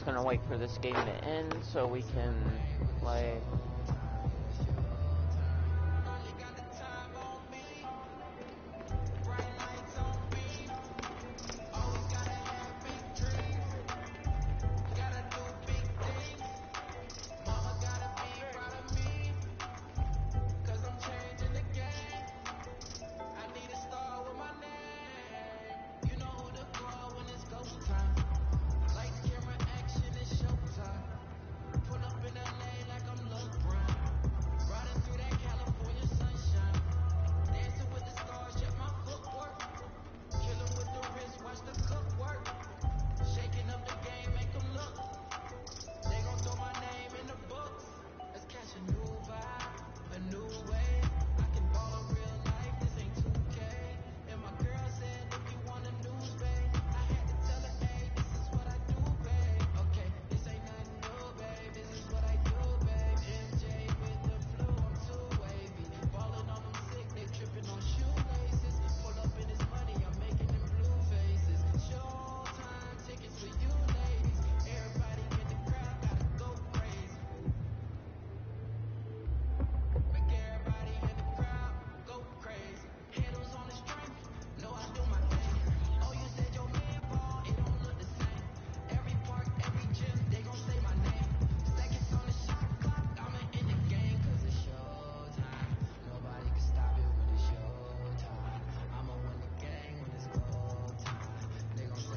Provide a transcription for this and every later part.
gonna wait for this game to end so we can play.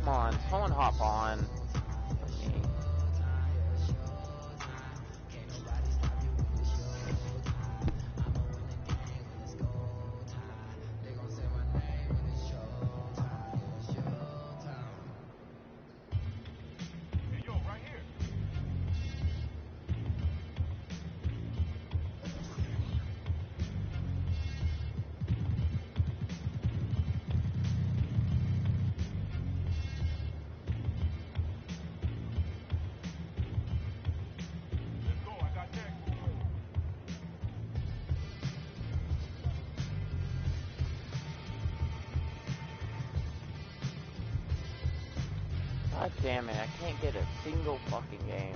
Come on, someone hop on. God damn it, I can't get a single fucking game.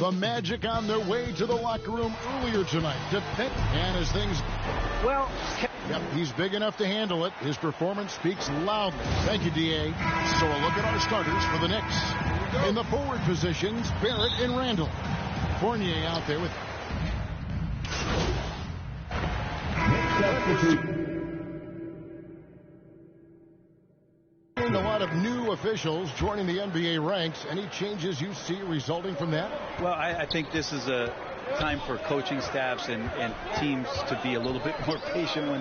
The Magic on their way to the locker room earlier tonight. And as things... Well... Yep, he's big enough to handle it. His performance speaks loudly. Thank you, D.A. So a look at our starters for the Knicks. In the forward positions, Barrett and Randall. Fournier out there with... A lot of new officials joining the NBA ranks. Any changes you see resulting from that? Well, I think this is a time for coaching staffs and teams to be a little bit more patient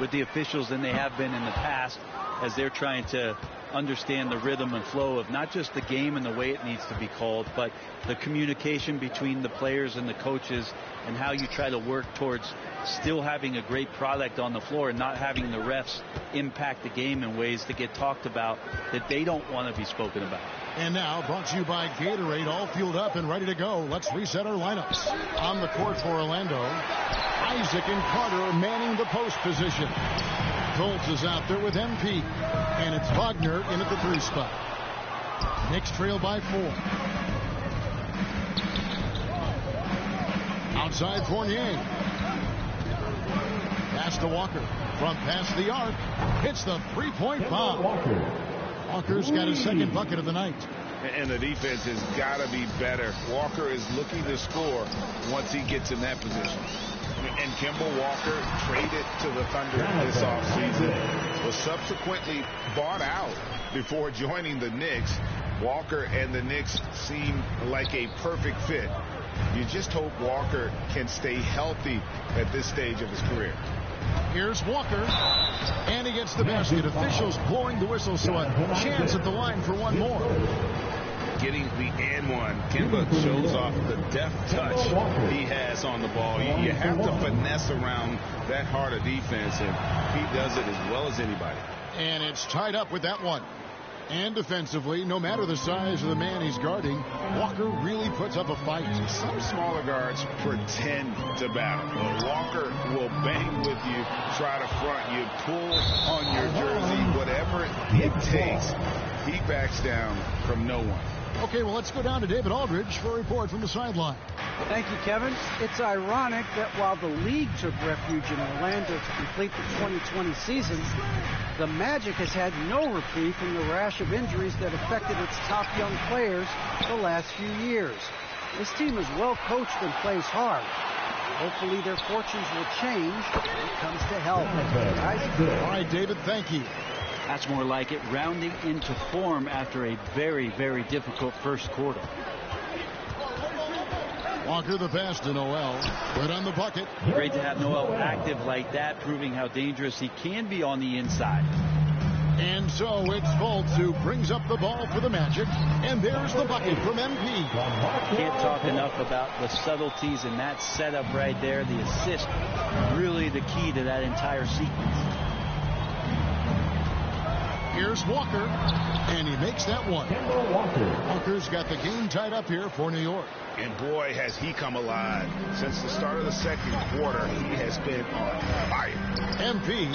with the officials than they have been in the past, as they're trying to understand the rhythm and flow of not just the game and the way it needs to be called, but the communication between the players and the coaches, and how you try to work towards still having a great product on the floor and not having the refs impact the game in ways that get talked about that they don't want to be spoken about. And now, brought to you by Gatorade, all fueled up and ready to go. Let's reset our lineups. On the court for Orlando, Isaac and Carter manning the post position. Fultz is out there with MP. And it's Wagner in at the 3 spot. Knicks trail by 4. Outside Fournier. Pass to Walker. From past the arc. Hits the three-point bomb. Walker's got his second bucket of the night. And the defense has got to be better. Walker is looking to score once he gets in that position. And Kemba Walker traded to the Thunder this offseason, was subsequently bought out before joining the Knicks. Walker and the Knicks seem like a perfect fit. You just hope Walker can stay healthy at this stage of his career. Here's Walker, and he gets the basket. Officials blowing the whistle, so a chance at the line for one more. Getting the and one, Kemba shows off the deft touch he has on the ball. You have to finesse around that hard a defense, and he does it as well as anybody. And it's tied up with that one. And defensively, no matter the size of the man he's guarding, Walker really puts up a fight. Some smaller guards pretend to battle, but Walker will bang with you, try to front you, pull on your jersey, whatever it takes. He backs down from no one. Okay, well, let's go down to David Aldridge for a report from the sideline. Thank you, Kevin. It's ironic that while the league took refuge in Orlando to complete the 2020 season, the Magic has had no reprieve from the rash of injuries that affected its top young players the last few years. This team is well coached and plays hard. Hopefully their fortunes will change when it comes to health. All right, David, thank you. That's more like it, rounding into form after a very, very difficult first quarter. Walker the pass to Noel. Right on the bucket. Great to have Noel active like that, proving how dangerous he can be on the inside. And so it's Fultz who brings up the ball for the Magic. And there's the bucket from MP. Can't talk enough about the subtleties in that setup right there. The assist, really the key to that entire sequence. Here's Walker, and he makes that one. Walker's got the game tied up here for New York. And boy, has he come alive. Since the start of the second quarter, he has been on fire. MP,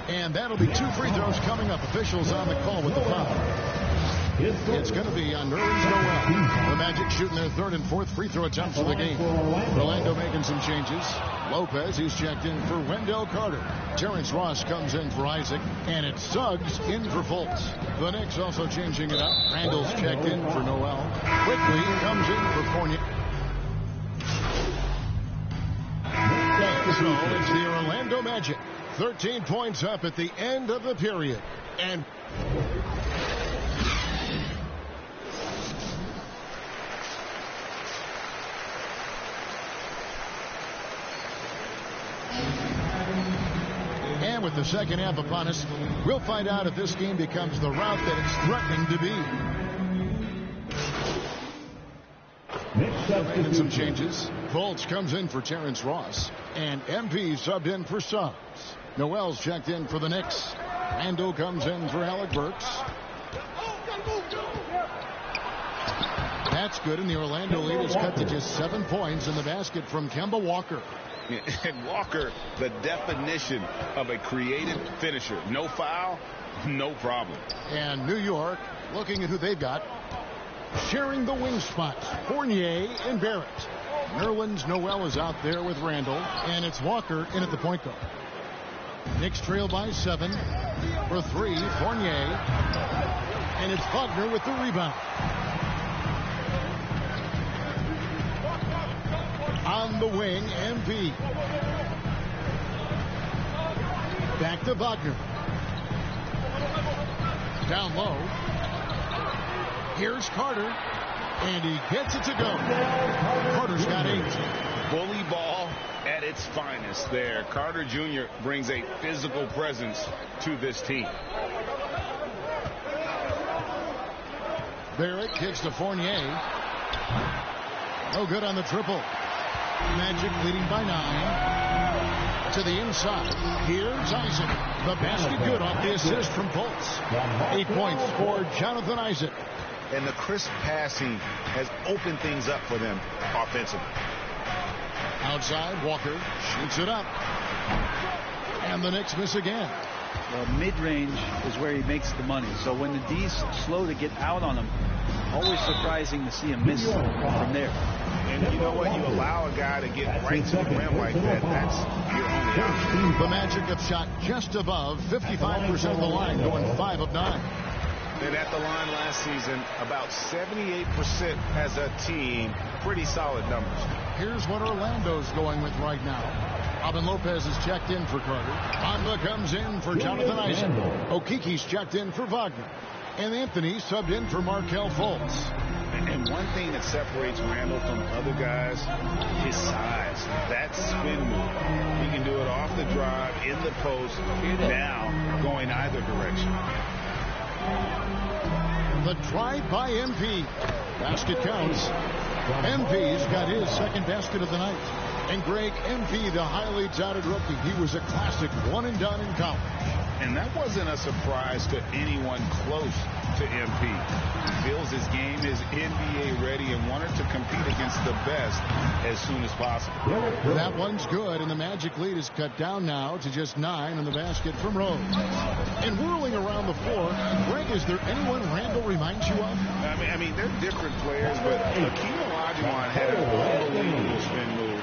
and that'll be 2 free throws coming up. Officials on the call with the foul. It's going to be on Nerlens Noel. The Magic shooting their 3rd and 4th free throw attempts of the game. Orlando making some changes. Lopez, he's checked in for Wendell Carter. Terrence Ross comes in for Isaac. And it's Suggs in for Fultz. The Knicks also changing it up. Randall's checked in for Noel. Quickly comes in for Fournier. So it's the Orlando Magic. 13 points up at the end of the period. And with the second half upon us, we'll find out if this game becomes the route that it's threatening to be. Making some changes. Fultz comes in for Terrence Ross, and MP subbed in for Suggs. Noel's checked in for the Knicks. Randall comes in for Alec Burks. That's good, and the Orlando lead is cut to just 7 points in the basket from Kemba Walker. And Walker, the definition of a creative finisher. No foul, no problem. And New York, looking at who they've got, sharing the wing spots, Fournier and Barrett. Nerlens Noel is out there with Randall, and it's Walker in at the point guard. Knicks trail by 7 for 3, Fournier, and it's Wagner with the rebound. On the wing, MP. Back to Wagner. Down low. Here's Carter, and he gets it to go. Carter's got 8. Bully ball at its finest there. Carter Jr. brings a physical presence to this team. Barrett kicks to Fournier. No good on the triple. Magic leading by 9. To the inside. Here's Isaac. The basket good off the assist from Fultz. 8 points for Jonathan Isaac. And the crisp passing has opened things up for them offensively. Outside, Walker shoots it up. And the Knicks miss again. Well, mid-range is where he makes the money. So when the D's slow to get out on him, always surprising to see him miss from there. And you know what? You allow a guy to get right to the rim like that, that's your only option. The Magic have shot just above 55% of the line, going 5 of 9. And at the line last season, about 78% as a team. Pretty solid numbers. Here's what Orlando's going with right now. Robin Lopez is checked in for Carter. Bamba comes in for Jonathan Isaac. Okiki's checked in for Wagner. And Anthony subbed in for Markelle Fultz. And one thing that separates Randle from other guys, his size. That spin move. He can do it off the drive, in the post, now going either direction. The drive by MP. Basket counts. MP's got his second basket of the night. And Greg MP, the highly touted rookie, he was a classic one-and-done in college. And that wasn't a surprise to anyone close to MP. He feels his game is NBA ready and wanted to compete against the best as soon as possible. That one's good, and the Magic lead is cut down now to just 9 in the basket from Rose. And whirling around the floor, Greg, is there anyone Randle reminds you of? I mean, they're different players, but Hakeem Olajuwon had an unbelievable spin move.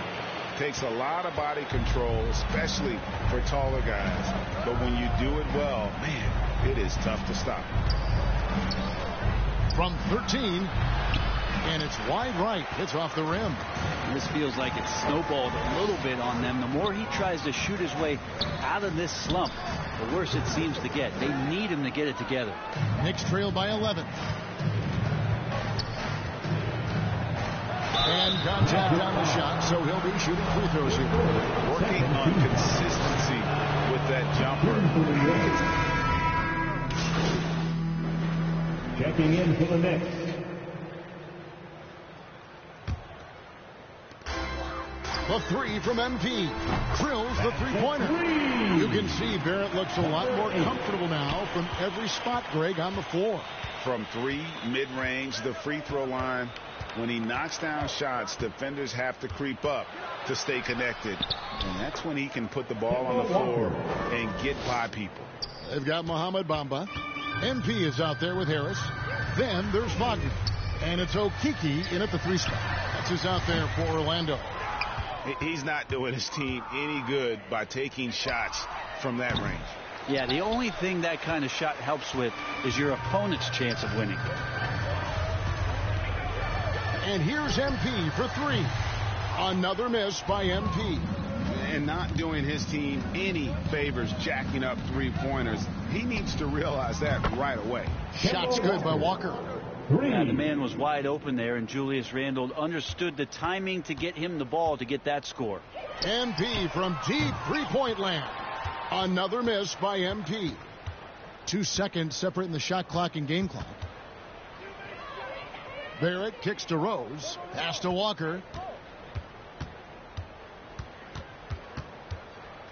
Takes a lot of body control, especially for taller guys. But when you do it well, man, it is tough to stop. From 13, and it's wide right. It's off the rim. This feels like it's snowballed a little bit on them. The more he tries to shoot his way out of this slump, the worse it seems to get. They need him to get it together. Knicks trail by 11. And contact on the shot, so he'll be shooting free throws here. Working on consistency with that jumper. Checking in for the Knicks. The 3 from MP. Drills the three-pointer. You can see Barrett looks a lot more comfortable now from every spot, Greg, on the floor. From 3, mid-range, the free throw line. When he knocks down shots, defenders have to creep up to stay connected. And that's when he can put the ball on the floor and get by people. They've got Mohamed Bamba. MP is out there with Harris. Then there's Wagner. And it's Okiki in at the 3 spot. That's who's out there for Orlando. He's not doing his team any good by taking shots from that range. Yeah, the only thing that kind of shot helps with is your opponent's chance of winning. And here's MP for 3. Another miss by MP. And not doing his team any favors jacking up three-pointers. He needs to realize that right away. Shots good by Walker. Yeah, the man was wide open there, and Julius Randle understood the timing to get him the ball to get that score. MP from deep three-point land. Another miss by MP. 2 seconds separating the shot clock and game clock. Barrett kicks to Rose. Pass to Walker.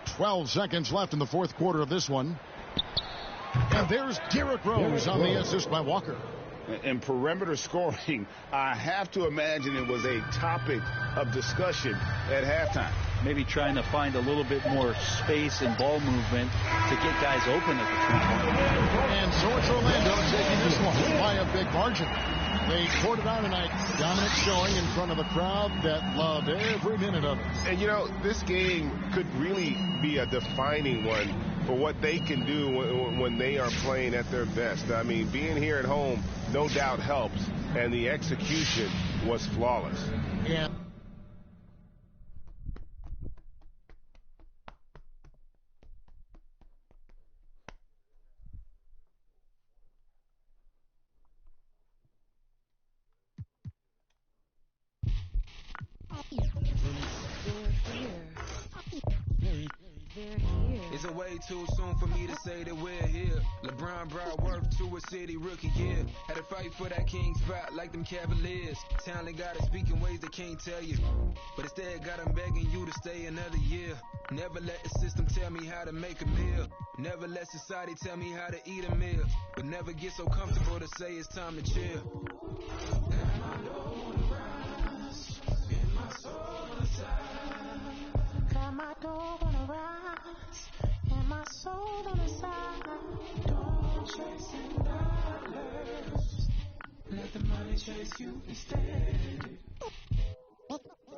12 seconds left in the fourth quarter of this one. And there's Derrick Rose on the assist by Walker. And perimeter scoring, I have to imagine it was a topic of discussion at halftime. Maybe trying to find a little bit more space and ball movement to get guys open at the three-point line. And so it's Orlando taking this one by a big margin. They poured it on tonight. Dominant showing in front of a crowd that loved every minute of it. And, you know, this game could really be a defining one for what they can do when they are playing at their best. I mean, being here at home no doubt helps, and the execution was flawless. Yeah. They're here. It's a way too soon for me to say that we're here. LeBron brought worth to a city rookie year. Had to fight for that king spot like them Cavaliers. Talent got us speaking ways they can't tell you. But instead got them begging you to stay another year. Never let the system tell me how to make a meal. Never let society tell me how to eat a meal. But never get so comfortable to say it's time to chill. Got my dog on the rise, and my soul on the side. Don't chase dollars, let the money chase you instead.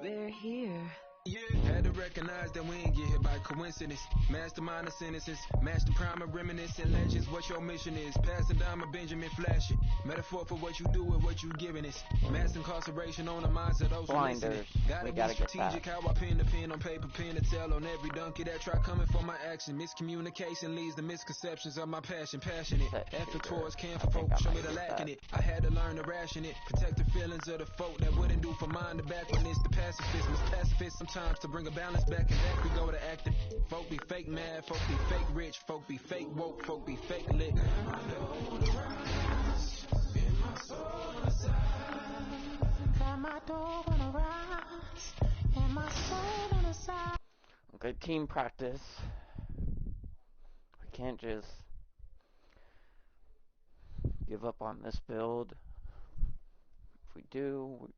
They're here. Yeah, had to recognize that we ain't get hit by coincidence. Mastermind of sentences, master prime of reminiscent legends. What your mission is, pass the dime of Benjamin Flash it. Metaphor for what you do and what you giving us. Mass incarceration on the minds of those who listening. Gotta be strategic, how I pin the pen on paper, pen to tell on every donkey that try coming for my action. Miscommunication leads to misconceptions of my passion. Passionate, effort towards camp for folk, show me the lack in it. I had to learn to ration it, protect the feelings of the folk that wouldn't do for mine. The back when it's the pacifist, was pacifist sometimes to bring a balance back, and back we go to acting. Folk be fake mad, folk be fake rich, folk be fake woke, folk be fake lit. Got my dog on the rise, and my soul on the side. Okay, team practice. We can't just give up on this build. If we do,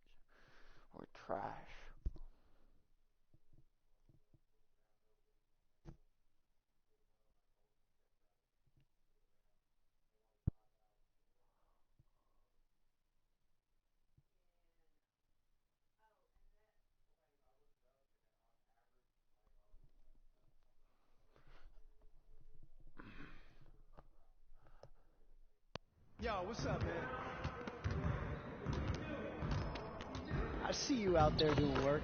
we're trash. Yo, what's up, man? I see you out there doing work.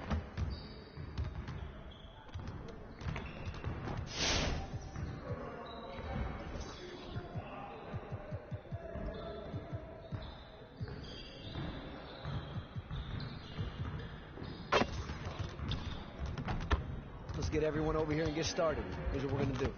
Let's get everyone over here and get started. Here's what we're gonna do.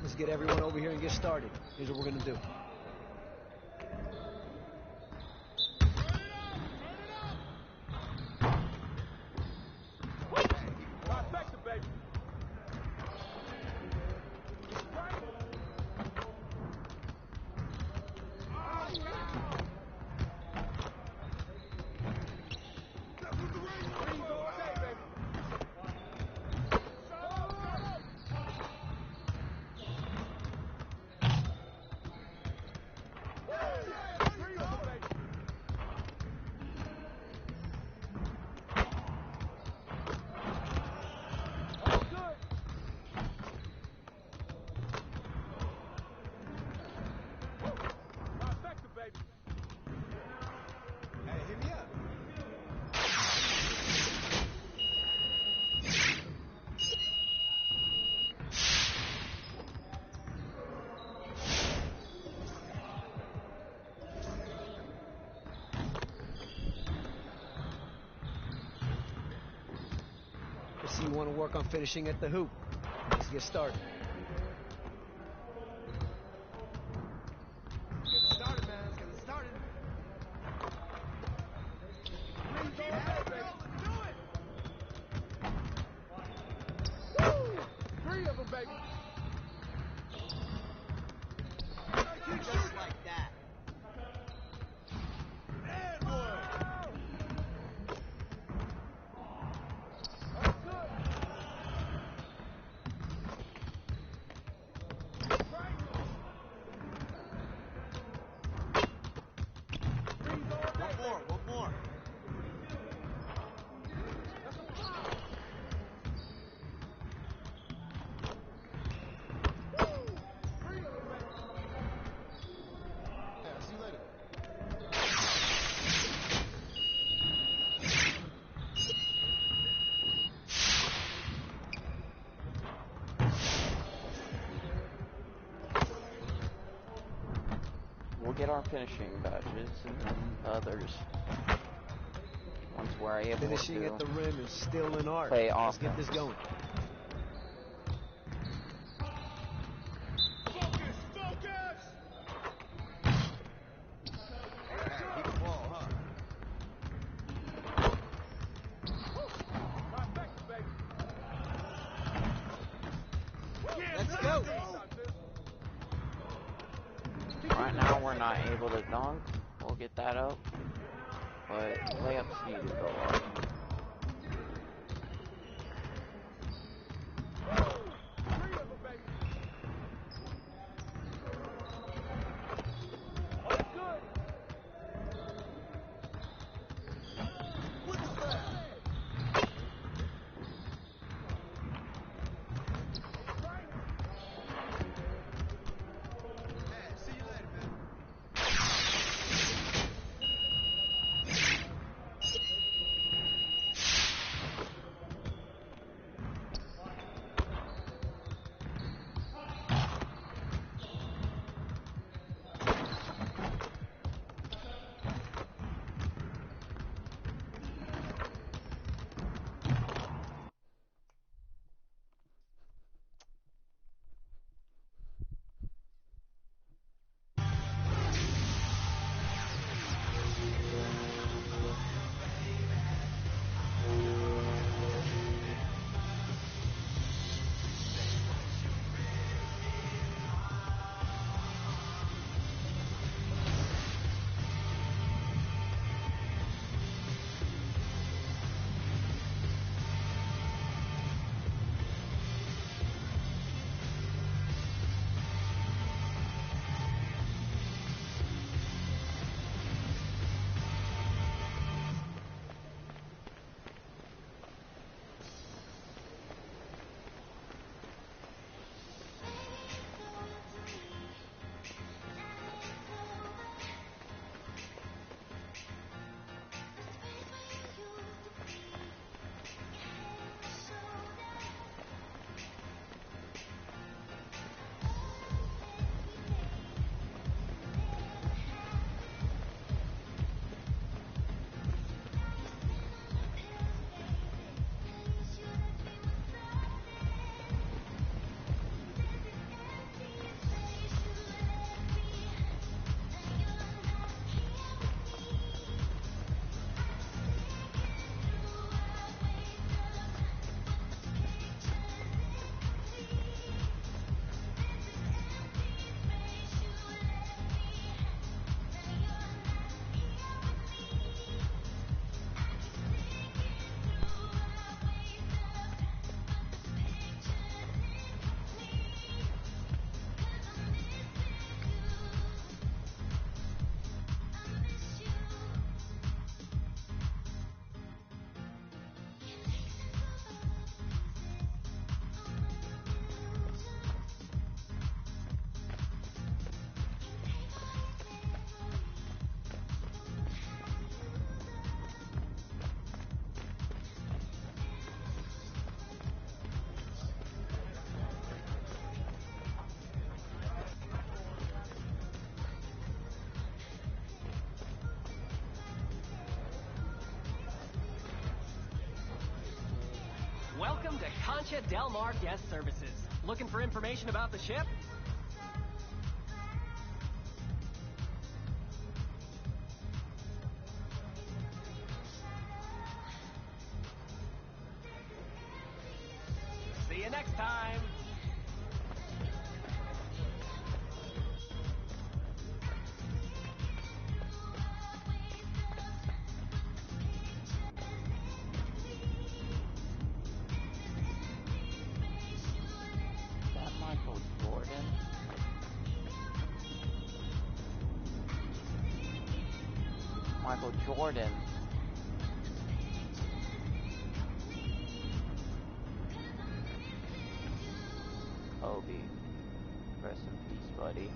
Let's get everyone over here and get started. Here's what we're gonna do. Obviously, you want to work on finishing at the hoop. Let's get started. We'll get our finishing badges and then others. Once we're able Finishing to at the rim is still an art. play Let's offense. get this going. Let's go. Right now we're not able to dunk. We'll get that up. But layups need to go up. Concha Del Mar Guest Services. Looking for information about the ship? See you next time. Michael Jordan. Michael Jordan. Kobe. Rest in peace, buddy.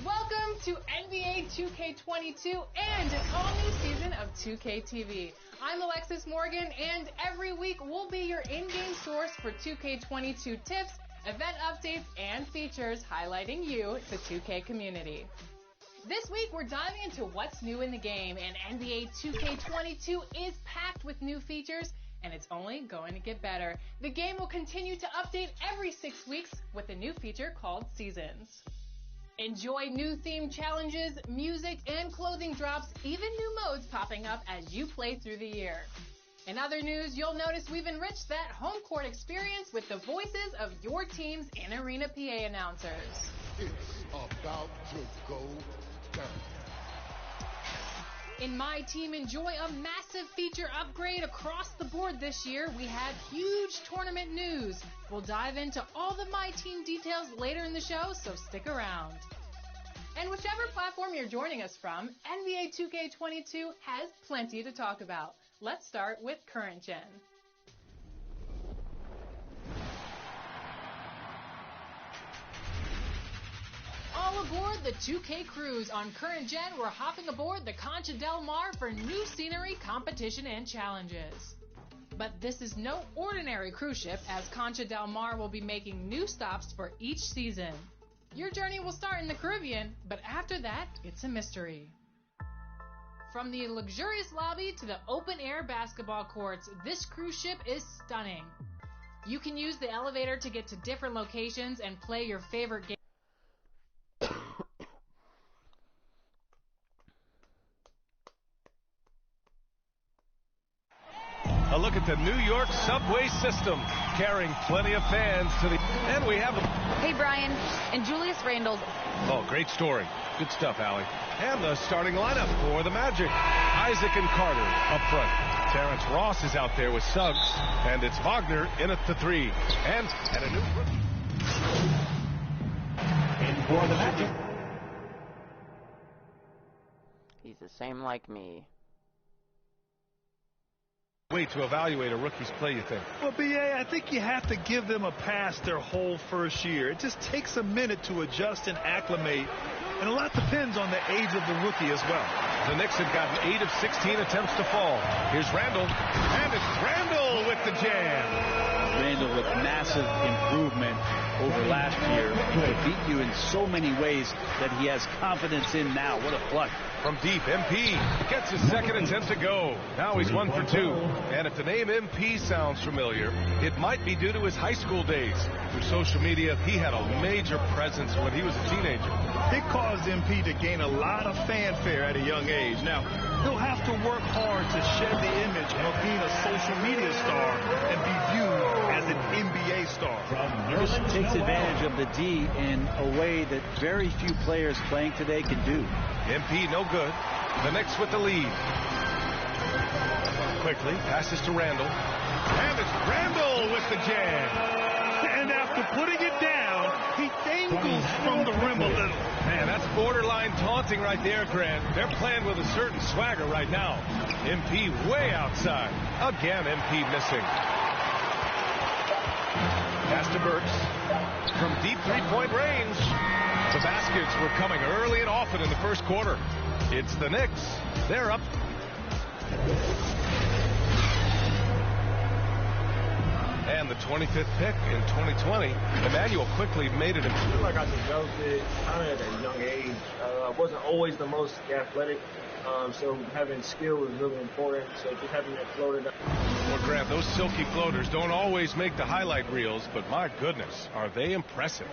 Welcome to NBA 2K22 and an all-new season of 2K TV. I'm Alexis Morgan, and every week we'll be your in-game source for 2K22 tips, event updates, and features highlighting you, the 2K community. This week, we're diving into what's new in the game, and NBA 2K22 is packed with new features, and it's only going to get better. The game will continue to update every 6 weeks with a new feature called Seasons. Enjoy new theme challenges, music, and clothing drops, even new modes popping up as you play through the year. In other news, you'll notice we've enriched that home court experience with the voices of your team's in-arena PA announcers. It's about to go down. In My Team, enjoy a massive feature upgrade across the board this year. We have huge tournament news. We'll dive into all the My Team details later in the show, so stick around. And whichever platform you're joining us from, NBA 2K22 has plenty to talk about. Let's start with Current Gen. All aboard the 2K Cruise. On Current Gen, we're hopping aboard the Concha Del Mar for new scenery, competition, and challenges. But this is no ordinary cruise ship, as Concha Del Mar will be making new stops for each season. Your journey will start in the Caribbean, but after that, it's a mystery. From the luxurious lobby to the open-air basketball courts, this cruise ship is stunning. You can use the elevator to get to different locations and play your favorite game. A look at the New York subway system, carrying plenty of fans to the... And we have... Hey, Brian. And Julius Randle. Oh, great story. Good stuff, Allie. And the starting lineup for the Magic. Isaac and Carter up front. Terrence Ross is out there with Suggs. And it's Wagner in at the 3. And a new rookie. In for the Magic. He's the same like me. Way to evaluate a rookie's play, you think? Well, B.A., I think you have to give them a pass their whole first year. It just takes a minute to adjust and acclimate, and a lot depends on the age of the rookie as well. The Knicks have gotten 8 of 16 attempts to fall. Here's Randle, and it's Randle with the jam. Randle with massive improvement over last year. He could beat you in so many ways that he has confidence in now. What a flush. From deep, MP gets his second attempt to go. Now he's 1 for 2. And if the name MP sounds familiar, it might be due to his high school days. Through social media, he had a major presence when he was a teenager. It caused MP to gain a lot of fanfare at a young age. Now, he'll have to work hard to shed the image of being a social media star and be viewed as an NBA star. This takes advantage of the D in a way that very few players playing today can do. MP no good. The Knicks with the lead. Quickly passes to Randle. And it's Randle with the jam. And after putting it down, he dangles from the rim a little. Man, that's borderline taunting right there, Grant. They're playing with a certain swagger right now. MP way outside. Again, MP missing. Pass to Burks. From deep three-point range. The baskets were coming early and often in the first quarter. It's the Knicks. They're up. And the 25th pick in 2020, Emmanuel quickly made it. I feel like I developed it kind of at a young age. I wasn't always the most athletic, so having skill was really important. So just having that floater down. Well, Grant, those silky floaters don't always make the highlight reels, but my goodness, are they impressive.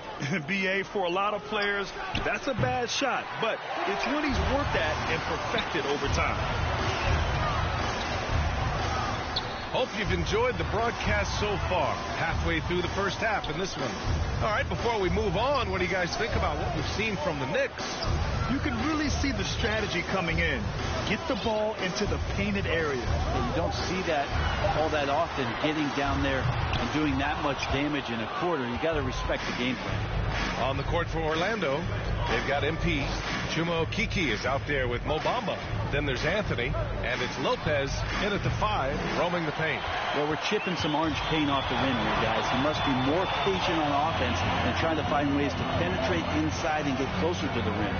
BA, for a lot of players, that's a bad shot, but it's when he's worked at and perfected over time. Hope you've enjoyed the broadcast so far. Halfway through the first half in this one. All right, before we move on, what do you guys think about what we've seen from the Knicks? You can really see the strategy coming in. Get the ball into the painted area. And you don't see that all that often, getting down there and doing that much damage in a quarter. You got to respect the game plan. On the court for Orlando, they've got MP. Chuma Okeke is out there with Mo Bamba. Then there's Anthony, and it's Lopez in at the 5, roaming the paint. Well, we're chipping some orange paint off the rim here, guys. He must be more patient on offense and trying to find ways to penetrate inside and get closer to the rim.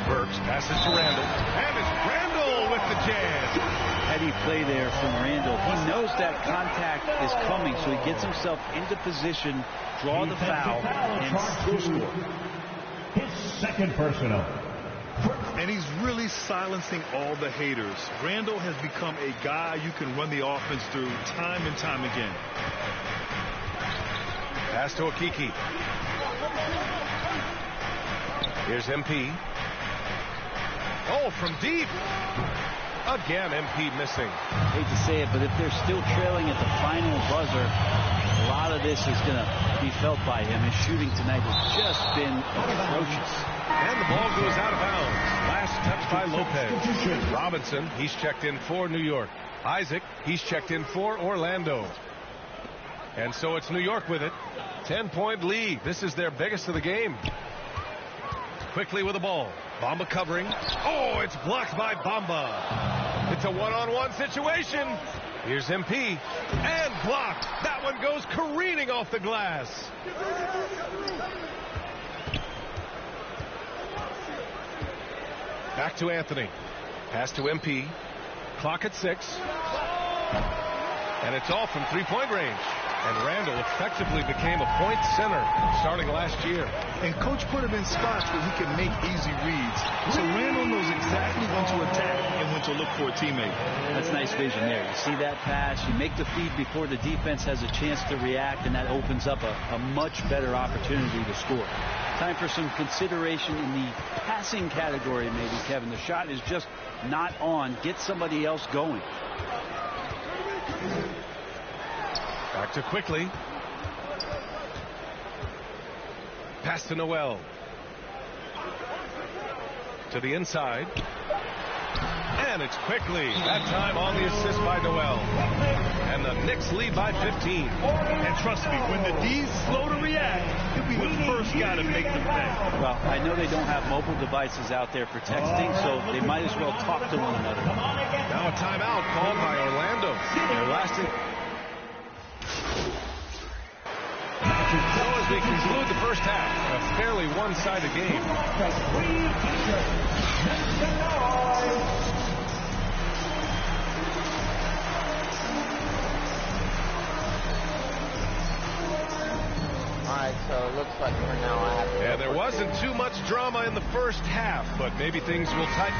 Burks passes to Randle, and it's Randle with the jam. Heady play there from Randle. He knows that contact is coming, so he gets himself into position, draw the foul, and still score. his second personal. And he's really silencing all the haters. Randall has become a guy you can run the offense through time and time again. Pass to Okeke. Here's MP. Oh, from deep. Again, MP missing. Hate to say it, but if they're still trailing at the final buzzer, a lot of this is going to be felt by him. His shooting tonight has just been atrocious. And the ball goes out of bounds. Last touch by Lopez. Robinson, he's checked in for New York. Isaac, he's checked in for Orlando. And so it's New York with it. 10-point lead. This is their biggest of the game. Quickly with the ball. Bamba covering. Oh, it's blocked by Bamba. It's a one-on-one situation. Here's MP. And blocked. That one goes careening off the glass. Back to Anthony. Pass to MP. Clock at 6. And it's all from three-point range. And Randall effectively became a point center starting last year. And coach put him in spots where he can make easy reads. So Randall knows exactly when to attack and when to look for a teammate. That's nice vision there. You see that pass, you make the feed before the defense has a chance to react, and that opens up a much better opportunity to score. Time for some consideration in the passing category, maybe, Kevin. The shot is just not on. Get somebody else going. Back to Quickly. Pass to Noel. To the inside. And it's Quickly. That time on the assist by Noel. And the Knicks lead by 15. And trust me, when the D's slow to react, he'll be the first guy to make them pay. Well, I know they don't have mobile devices out there for texting, so they might as well talk to one another. Now a timeout called by Orlando. They're lasting. So as we conclude the first half, a fairly one-sided game. Alright, so it looks like we're now at... Yeah, there wasn't too much drama in the first half, but maybe things will tighten.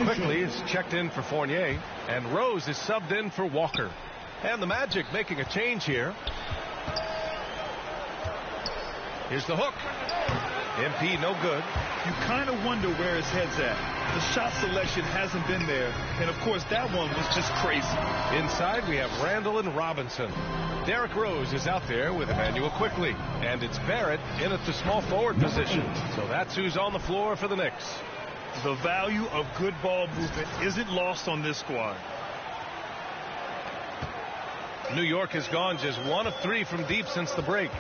Quickly is checked in for Fournier, and Rose is subbed in for Walker. And the Magic making a change here. Here's the hook. MP no good. You kind of wonder where his head's at. The shot selection hasn't been there, and of course that one was just crazy. Inside we have Randall and Robinson. Derrick Rose is out there with Emmanuel Quickly, and it's Barrett in at the small forward position. So that's who's on the floor for the Knicks. The value of good ball movement isn't lost on this squad. New York has gone just 1 of 3 from deep since the break.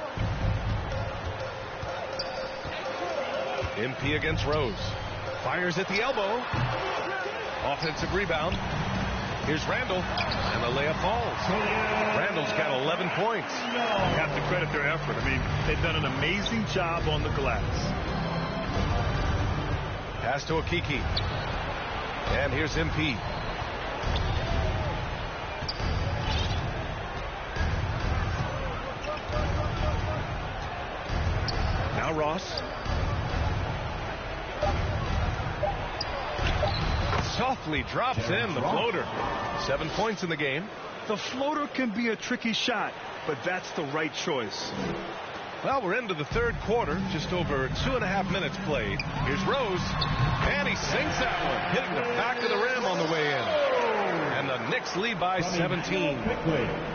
MP against Rose. Fires at the elbow. Offensive rebound. Here's Randall. And the layup falls. Randall's got 11 points. You have to credit their effort. I mean, they've done an amazing job on the glass. Pass to Okeke. And here's MP. Now Ross. Softly drops in the floater. 7 points in the game. The floater can be a tricky shot, but that's the right choice. Well, we're into the third quarter, just over 2.5 minutes played. Here's Rose, and he sinks that one, hitting the back of the rim on the way in. And the Knicks lead by 17.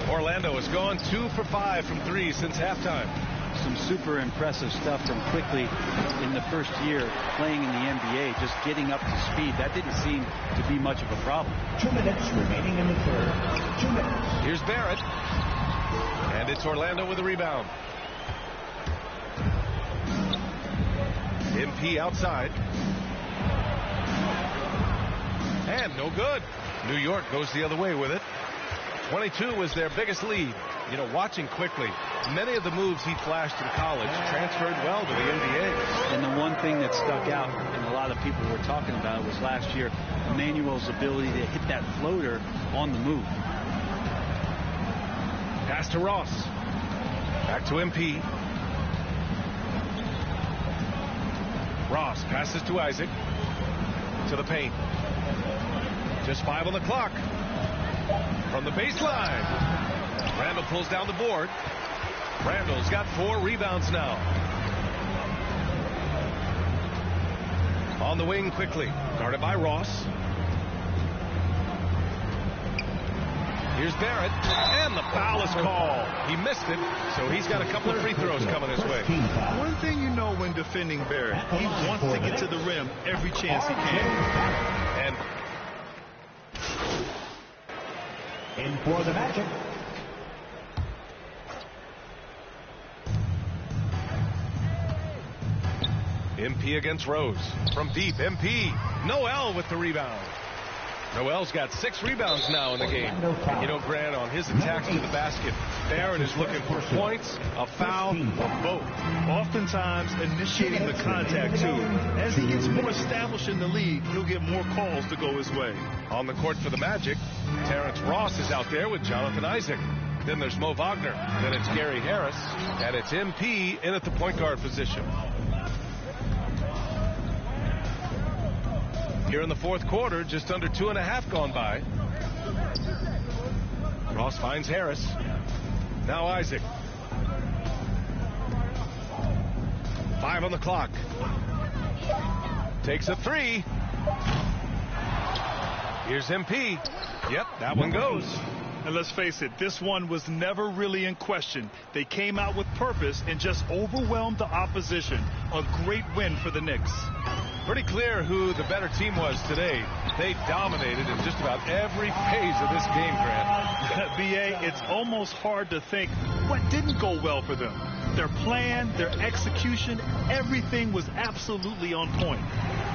Orlando has gone 2 for 5 from 3 since halftime. Some super impressive stuff from Quickly in the first year playing in the NBA, just getting up to speed. That didn't seem to be much of a problem. 2 minutes remaining in the third. 2 minutes. Here's Barrett. And it's Orlando with a rebound. MP outside. And no good. New York goes the other way with it. 22 was their biggest lead. You know, watching Quickly, many of the moves he flashed in college transferred well to the NBA. And the one thing that stuck out, and a lot of people were talking about it, was last year, Emmanuel's ability to hit that floater on the move. Pass to Ross. Back to MP. Ross passes to Isaac. To the paint. Just 5 on the clock. From the baseline. Randall pulls down the board. Randall's got 4 rebounds now. On the wing quickly. Guarded by Ross. Here's Barrett. And the foul is called. He missed it, so he's got a couple of free throws coming his way. One thing you know when defending Barrett, he wants to get to the rim every chance he can. And in for the Magic. MP against Rose. From deep, MP. Noel with the rebound. Noel's got 6 rebounds now in the game. You know, Grant, on his attacks to the basket, Barrett is looking for points, a foul, or both. Oftentimes initiating the contact, too. As he gets more established in the league, he'll get more calls to go his way. On the court for the Magic, Terrence Ross is out there with Jonathan Isaac. Then there's Mo Wagner. Then it's Gary Harris. And it's MP in at the point guard position. Here in the fourth quarter, just under 2.5 gone by. Ross finds Harris. Now Isaac. 5 on the clock. Takes a 3. Here's MP. Yep, that one goes. And let's face it, this one was never really in question. They came out with purpose and just overwhelmed the opposition. A great win for the Knicks. Pretty clear who the better team was today. They dominated in just about every phase of this game, Grant. B.A., it's almost hard to think what didn't go well for them. Their plan, their execution, everything was absolutely on point.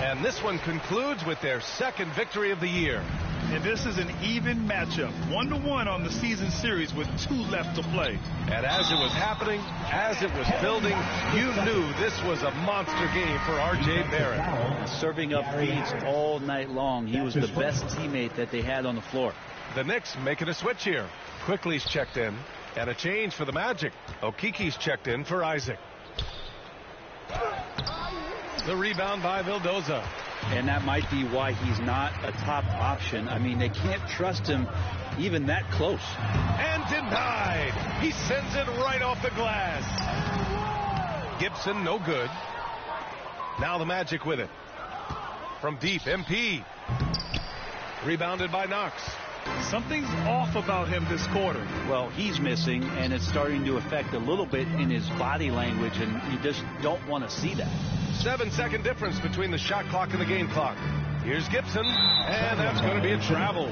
And this one concludes with their second victory of the year. And this is an even matchup, 1-1 on the season series with 2 left to play. And as it was happening, as it was building, you knew this was a monster game for R.J. Barrett. Serving up feeds all night long. He was the best teammate that they had on the floor. The Knicks making a switch here. Quickly's checked in, and a change for the Magic. Okiki's checked in for Isaac. The rebound by Vildoza. And that might be why he's not a top option. I mean, they can't trust him even that close. And denied. He sends it right off the glass. Gibson, no good. Now the Magic with it. From deep, MP. Rebounded by Knox. Something's off about him this quarter. Well, he's missing, and it's starting to affect a little bit in his body language, and you just don't want to see that. 7-second difference between the shot clock and the game clock. Here's Gibson, and that's going to be a travel.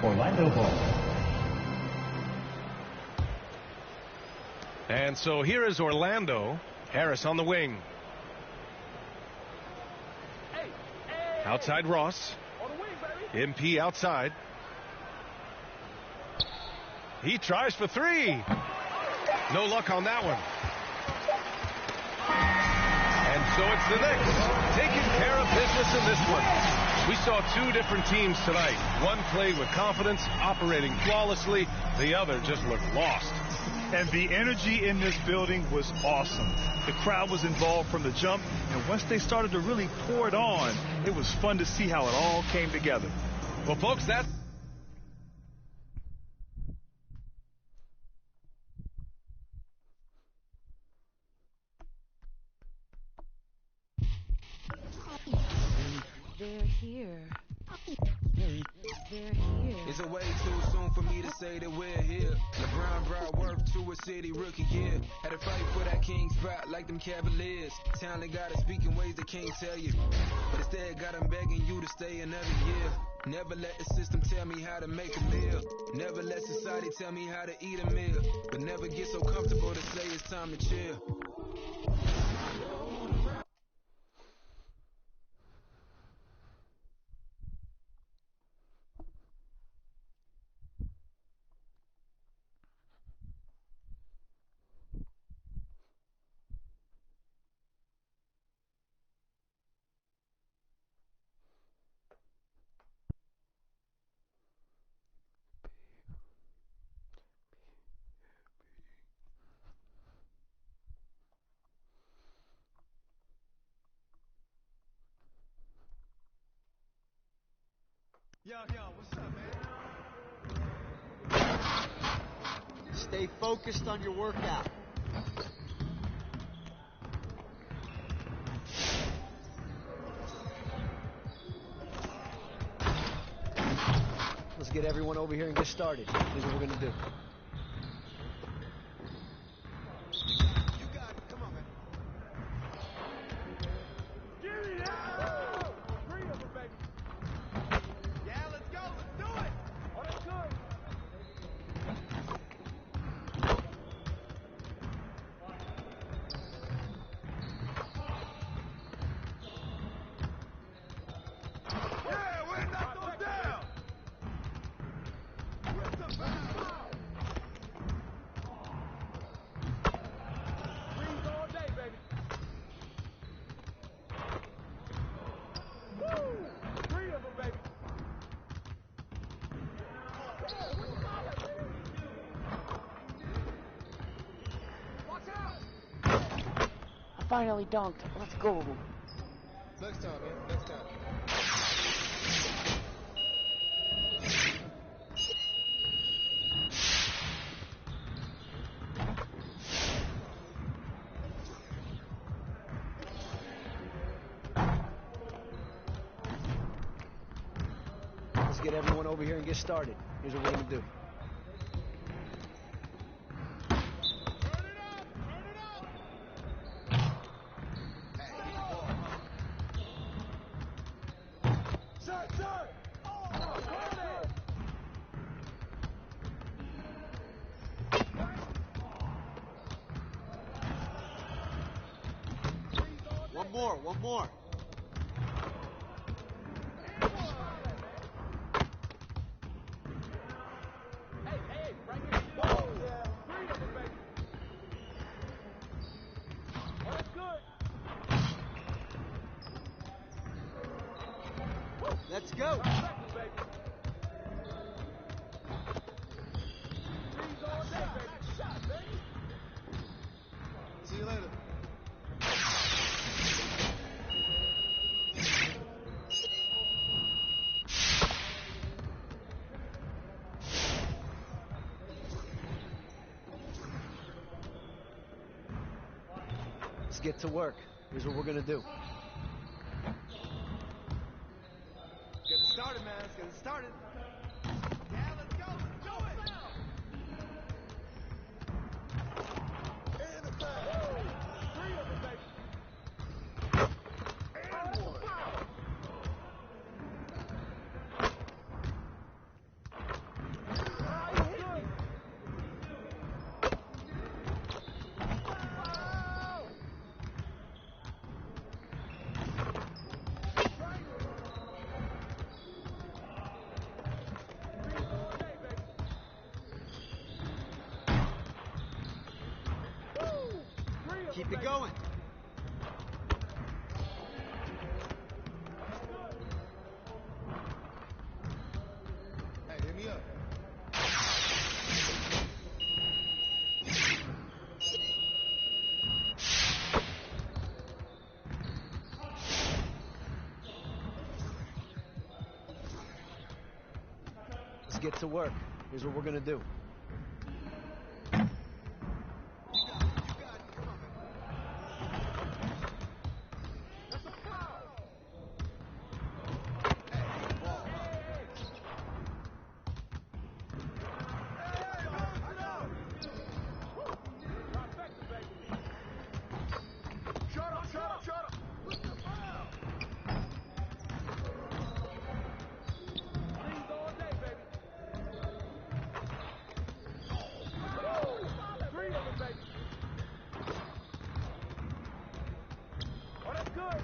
Orlando ball. And so here is Orlando. Harris on the wing. Outside Ross. MP outside. He tries for 3. No luck on that one. And so it's the Knicks taking care of business in this one. We saw 2 different teams tonight. One played with confidence, operating flawlessly. The other just looked lost. And the energy in this building was awesome. The crowd was involved from the jump, and once they started to really pour it on, it was fun to see how it all came together. Well, folks, that's They're here. They're here. It's a way too soon for me to say that we're here. LeBron brought worth to a city rookie year. Had to fight for that king spot like them Cavaliers. Talent got to speak in ways they can't tell you. But instead got them begging you to stay another year. Never let the system tell me how to make a meal. Never let society tell me how to eat a meal. But never get so comfortable to say it's time to chill. Yo, what's up, man? Stay focused on your workout. Let's get everyone over here and get started. Here's what we're going to do. Finally dunked. Let's go. Next time, man. Next time. Let's get everyone over here and get started. Here's what we're going to do. One more. Hey, bring it. Whoa. Three of them, baby. Oh, that's good. Let's go. Seconds, baby. Threes all day, baby. Shot, baby. See you later. Let's get to work. Here's what we're going to do. Get it started, man. Let's get it started. Yeah, let's go. Let's do it. And the foul. Three of them, baby. And one. Keep it going. Hey, hit me up. Let's get to work. Here's what we're going to do.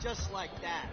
Just like that.